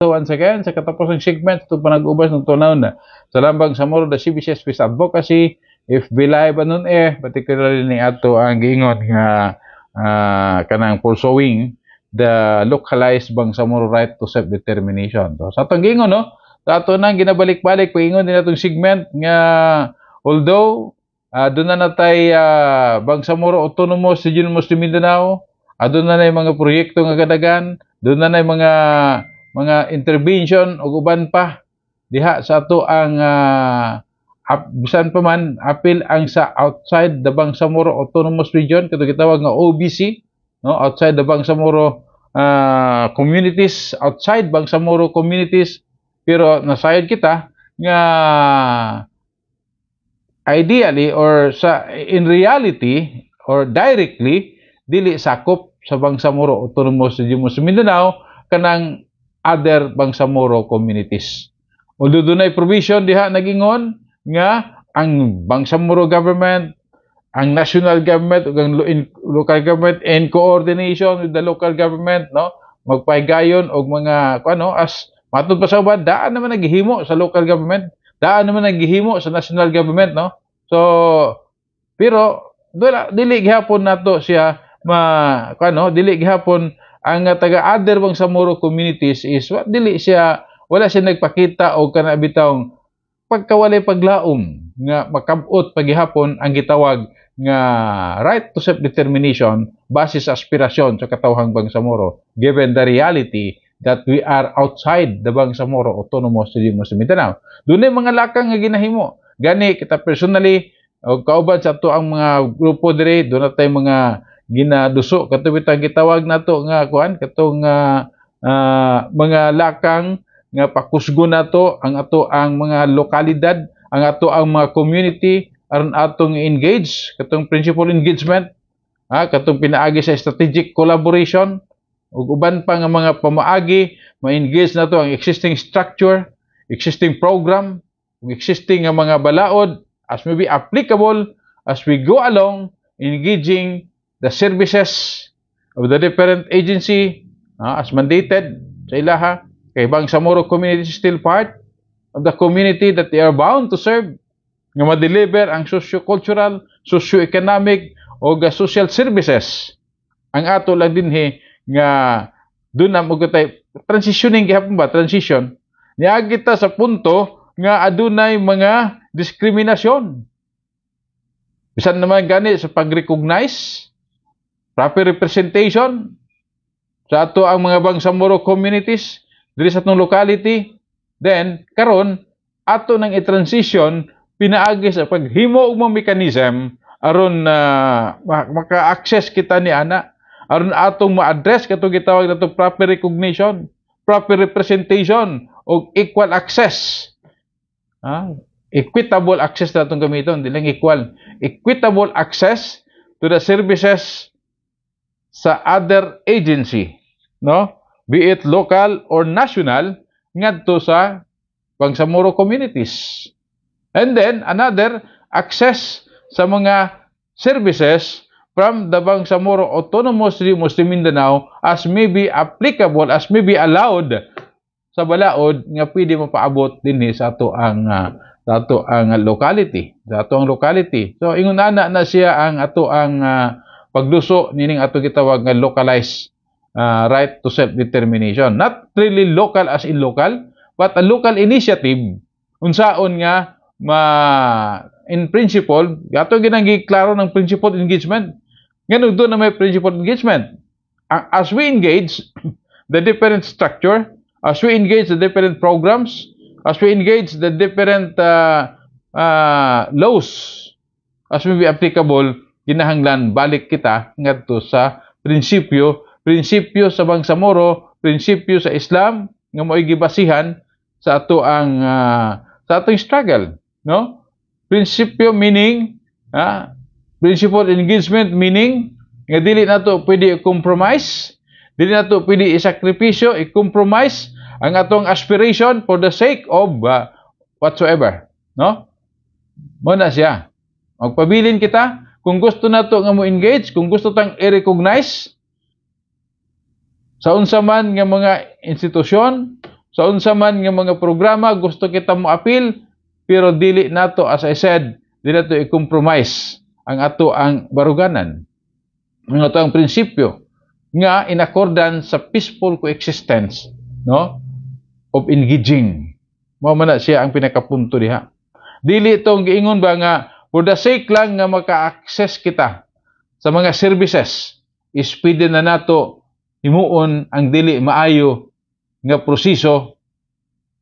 once again sa katapos ng segment ito panag-ubas ng tunaw na sa lambang Samoro the CBCS Peace Advocacy if live anon particularly ni ato ang giingon nga kanang pursuing the localized Bangsamoro right to self-determination. So, sa atong giingon no, sa ato nang ginabalik-balik paingon din atong segment nga although doon na natay Bangsamoro Autonomous Region Muslim Mindanao, doon na mga proyekto nga kadagan, doon na mga intervention o uban pa diha sa ato ang bisan pa man apil ang sa outside the Bangsamoro Autonomous Region katong gitawag nga OBC no, outside the Bangsamoro communities, outside Bangsamoro communities, pero nasayod kita nga ideally or in reality or directly dili sakop sa Bangsamoro Autonomous Region Muslim Mindanao kanang other Bangsamoro communities. Although dunay provision diha nagingon nga ang Bangsamoro government, ang national government ug ang local government in coordination with the local government no magpahigayon og mga as matud pa sa uban daan naman naghihimo sa local government, daan naman naghihimo sa national government no. So pero dili gihapon nato siya dili gihapon ang taga other Bangsamoro communities is dili siya wala siya nagpakita og kana bitawng pagkawalay paglaom nga makabot paghihapon ang gitawag nga right to self-determination base sa aspirasyon sa katawhang Bangsamoro given the reality that we are outside the Bangsamoro Autonomous Region Muslim Mindanao. Dunay mga lakang nga ginahimo. Gani kita personally o kauban sa ato ang mga grupo diri doon natay mga ginaduso katong bitang gitawag nato nga katong mga lakang nga pakusgo nato ang ato ang mga lokalidad, ang ato ang mga community aron atong engage katong principal engagement katong pinaagi sa strategic collaboration ug uban pa nga mga pamaagi ma-engage nato ang existing structure, existing program, ug existing nga mga balaod as may be applicable as we go along engaging the services of the different agency as mandated sa ilaha kay Bangsamoro community is still part of the community that they are bound to serve nga ma-deliver ang socio-cultural, socio-economic o social services. Ang ato lang dinhi nga doon na magkatay transitioning gihapon ba transition niya kita sa punto nga adunay mga diskriminasyon. Bisan naman gani sa pag-recognize proper representation sa ato ang mga Bangsamoro communities diri sa atong locality, then karon ato nang i-transition pinaagi sa paghimo og mga mechanism aron maka-access kita ni ana aron atong ma-address katong gitawag nato proper recognition, proper representation og equal access. Equitable access na itong gamiton, hindi lang equal. Equitable access to the services sa other agency, no? Be it local or national, ngadto sa Bangsamoro communities. And then, another, access sa mga services from the Bangsamoro Autonomous Region Muslim Mindanao as may be applicable, as may be allowed sa balaod nga pwede mapaabot dinhi sa ato ang locality, sa ato ang locality. So ingon ana na siya ang ato ang pagduso nining ato gitawag nga localized right to self-determination. Not really local as in local, but a local initiative unsaon nga in principle ato ginang klaro ng principled engagement. Ngano do na may principled engagement. As we engage the different structure, as we engage the different programs, as we engage the different laws, as may be applicable, kinahanglan balik kita ngadto sa prinsipyo sa Bangsamoro, prinsipyo sa Islam nga mo'y gibasihan sa ato ang sa atong struggle, no? Prinsipyo meaning principle engagement meaning nga dili nato pwede i-compromise, dili nato pwede i-sakripisyo, i-compromise ang atong aspiration for the sake of whatsoever, no? Mo na siya. Magpabilin kita kung gusto nato nga mo engage, kung gusto tang i-recognize sa unsa man nga mga institusyon, Sa unsa man nga mga programa gusto kita mo appeal, pero dili nato, as I said, dili nato i-compromise ang baruganan. Ang ato ang prinsipyo nga in accordance sa peaceful coexistence, no, of engaging. Mao man na siya ang pinakapunto diha. Dili itong giingon ba nga for the sake lang nga maka-access kita sa mga services, is pwede na nato himuon ang dili maayo nga proseso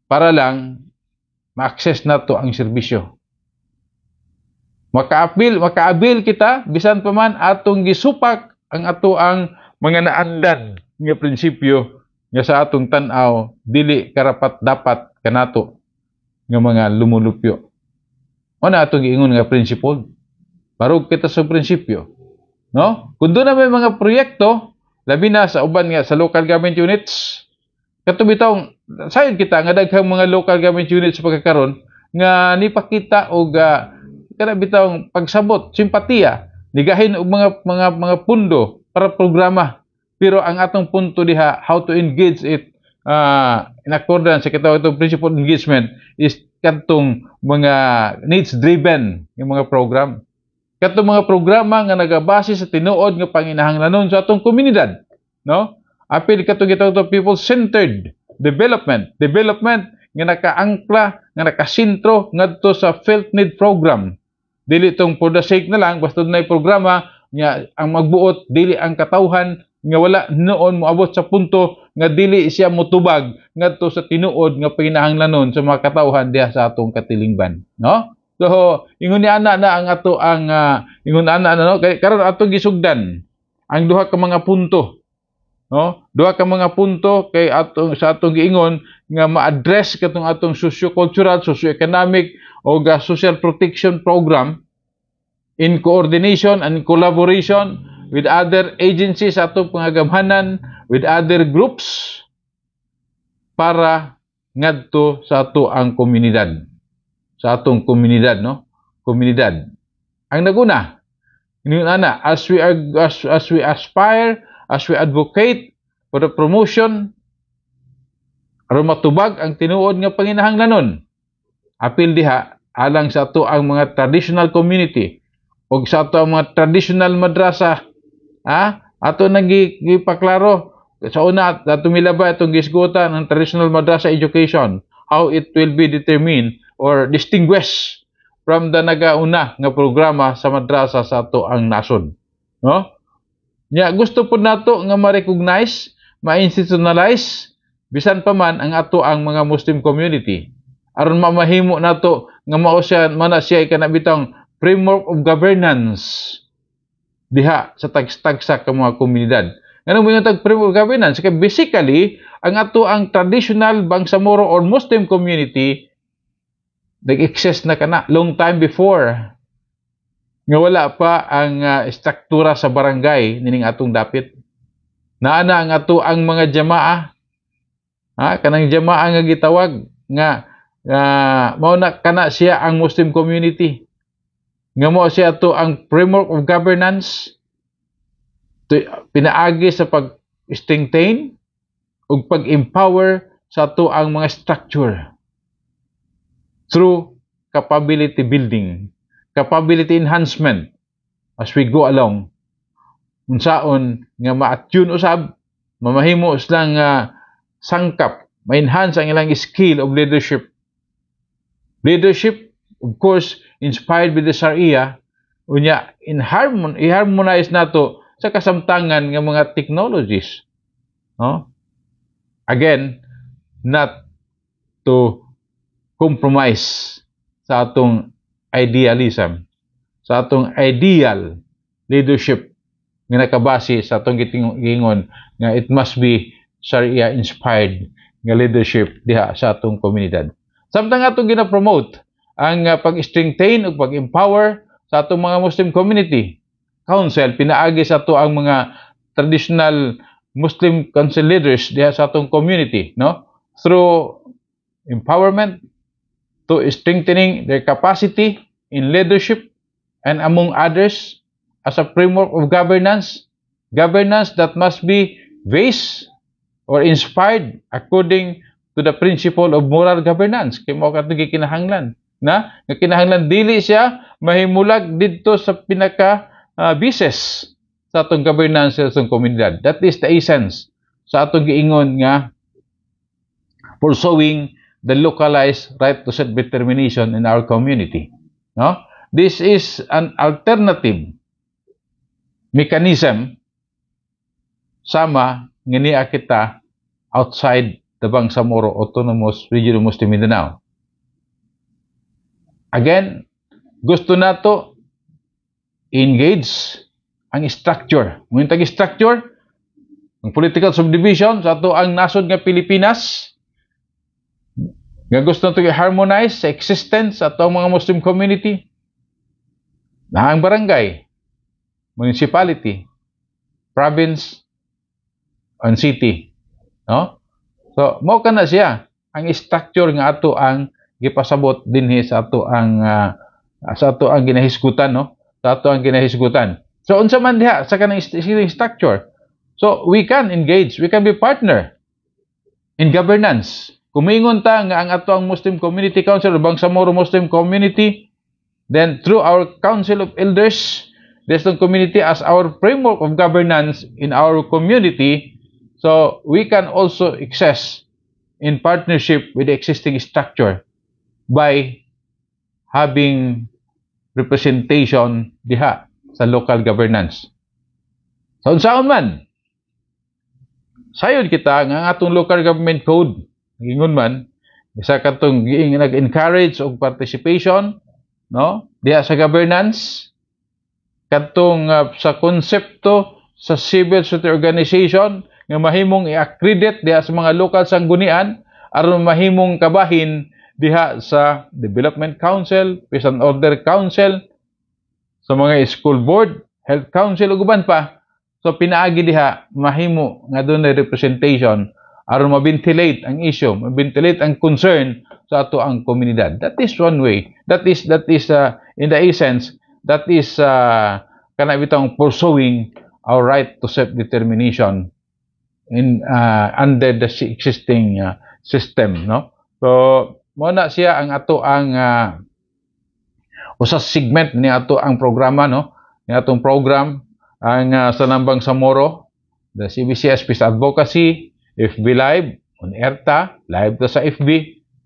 para lang ma-access nato ang serbisyo. Maka-abil kita bisan pa man atong gisupak ang ato ang mga naandan nga prinsipyo nga sa atong tan-aw dili karapat dapat kanato nga mga lumulupyo. Ano atong giingon nga principle? Barog kita sa prinsipyo, no? Kung doon na may mga proyekto, labi na sa uban nga sa local government units, katubitaw sayod kita nga daghang mga local government units sa pagkakaroon nga nipakita og kana bitawng pagsabot, simpatiya, nigahin og mga pundo para programa. Pero ang atong punto diha, how to engage it in accordance sa kitawag itong principle of engagement is katong mga needs-driven yung mga program. Katong mga programa nga nagabase sa tinuod nga panginahanglanon sa atong komunidad, no? Apil katong gitawag people-centered development nga nakaangkla, nga nakasintro ngadto sa felt need program. Dili itong for the sake na lang, basta na programa nga ang magbuot, dili ang katawhan nga wala noon moabot sa punto nga dili siya motubag ngadto sa tinuod nga panginahanglanon sa mga katawhan diha sa atong katilingban, no? So ingon ni ana na ang ato ang ingon ana no karon atong gisugdan ang duha ka mga punto, no? Duha ka mga punto kay atong sa atong giingon nga ma-address katong atong socio-cultural, socio-economic o social protection program in coordination and collaboration with other agencies sa atong pangagamhanan, with other groups para ngadto sa ato ang komunidad. Sa atong komunidad, no? Komunidad. Ang naguna, ana, as we aspire, as we advocate for the promotion aron matubag ang tinuod nga panginahanglanon, apil diha alang sa ato ang mga traditional community o sa ato ang mga traditional madrasa. Ato nang gipaklaro sa una atong milaba itong gisgutan ng traditional madrasa education, how it will be determined or distinguished from the nagauna nga programa sa madrasa sa ato ang nasod, no? Nya gusto pud nato nga ma-recognize, ma-institutionalize bisan pa man ang ato ang mga Muslim community aron mamahimo nato nga mao siya man siya kanabitang framework of governance diha sa tagsa ka mga komunidad. Ganun mo yung framework of governance? Kaya basically, ang ato ang traditional Bangsamoro or Muslim community nag-exist na kana long time before nga wala pa ang struktura sa barangay nining atong dapit. Naana ang ato ang mga jamaa, kanang jamaa nga gitawag nga mao na kana siya ang Muslim community. Nga mo siya to ang framework of governance pinaagi sa pag-strengthen o pag-empower sa to ang mga structure through capability building, capability enhancement as we go along. Unsaon nga ma-attune usab, mamahimo silang sangkap, ma-enhance ang ilang skill of leadership. Leadership, of course, inspired by the Sharia, unya i-harmonize nato sa kasamtangan ng mga technologies, no? Again, not to compromise sa atong idealism, sa atong ideal leadership nga nakabase sa atong gitingon nga it must be Sharia inspired nga leadership diha sa atong komunidad. Samtang atong gina-promote ang pag-strengthen o pag-empower sa atong mga Muslim community council, pinaagi sa ato ang mga traditional Muslim council leaders diha sa atong community, no? Through empowerment, to strengthening their capacity in leadership and among others as a framework of governance that must be based or inspired according to the principle of moral governance. Kaya mo katong gikinahanglan na nga kinahanglan dili siya mahimulag didto sa pinaka bises sa atong governance sa atong komunidad. That is the essence sa atong giingon nga pursuing the localized right to self-determination in our community. No? This is an alternative mechanism sama nga niya kita outside the Bangsamoro Autonomous Region of Muslim Mindanao. Again, gusto nato engage ang structure. Ngunit ang structure, ang political subdivision sa ato ang nasod nga Pilipinas, nga gusto nato i-harmonize sa existence sa ato mga Muslim community, na ang barangay, municipality, province, and city. No? So, mao kana siya ang structure nga ato ang gipasabot dinhi sa ato ang ginahisgutan, no? Sa ato ang ginahisgutan. So unsa man diha sa kanang structure. So we can engage, we can be partner in governance. Kumingon ta nga ang ato ang Muslim Community Council o Bangsamoro Muslim Community, then through our Council of Elders, this community as our framework of governance in our community, so we can also access in partnership with the existing structure by having representation diha sa local governance. So, unsaon man, sayod kita nga atong local government code, gingon man, isa katong nag-encourage og participation, no? Diha sa governance, katong sa konsepto sa civil society organization nga mahimong i-accredit diha sa mga local sanggunian aron mahimong kabahin diha sa Development Council, Peace and Order Council, sa mga school board, health council ug uban pa. So pinaagi diha mahimo nga dunay representation aron ma-ventilate ang issue, ma-ventilate ang concern sa ato ang komunidad. That is one way. That is in the essence, that is kana bitang pursuing our right to self-determination in under the existing system, no? So mo na siya ang ato ang usa segment ni ato ang programa, no? Ni atong program ang Sanang Bangsamoro, the CBCS Peace Advocacy, FB Live on ERTA, live ta sa FB,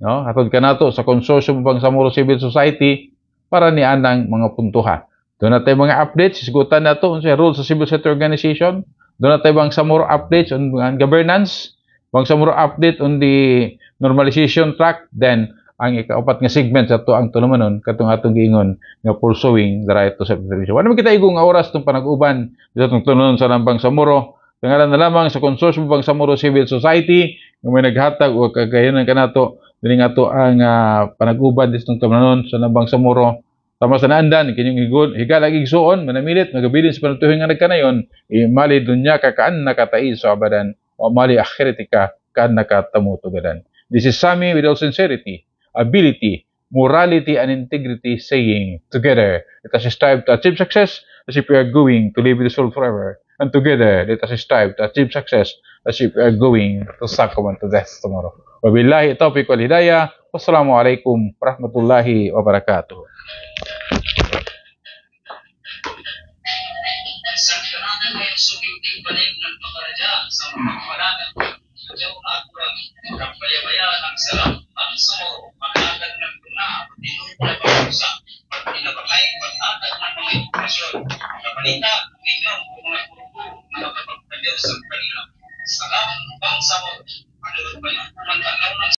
no? Hatod kanato sa Consortium Bangsamoro Civil Society para ni anang mga puntuha. Doon natin mga updates, isgutan nato unsay role sa civil society organization. Doon natin Bangsamoro updates on governance, Bangsamoro update on the normalization track, then ang ikaapat nga segment sa ato ang tulumanon katong atong giingon nga pursuing the right to self-determination. Wala man kita igong oras tong panag-uban dito tong tulumanon sa Bangsamoro. Tangalan na lamang sa Consortium Bangsamoro Civil Society nga may naghatag o kagayonan kanato dili nga to ang panag-uban dito tong tulumanon sa Bangsamoro. Tama sa naandan kining higalag igsuon manamilit magabilin sa panatuhing nga nagkanayon mali dunya ka kaan nakatai sa abadan o mali akhiratika kaan nakatamutugadan. This is Sami with all sincerity, ability, morality, and integrity saying, together, let us strive to achieve success as if we are going to live with this world forever. And together, let us strive to achieve success as if we are going to succumb to death tomorrow. Wabillahi taufiq wal hidayah. Wassalamualaikum warahmatullahi wabarakatuh. Sa kanila, sa kanila, bangsa mo, ano ba yun?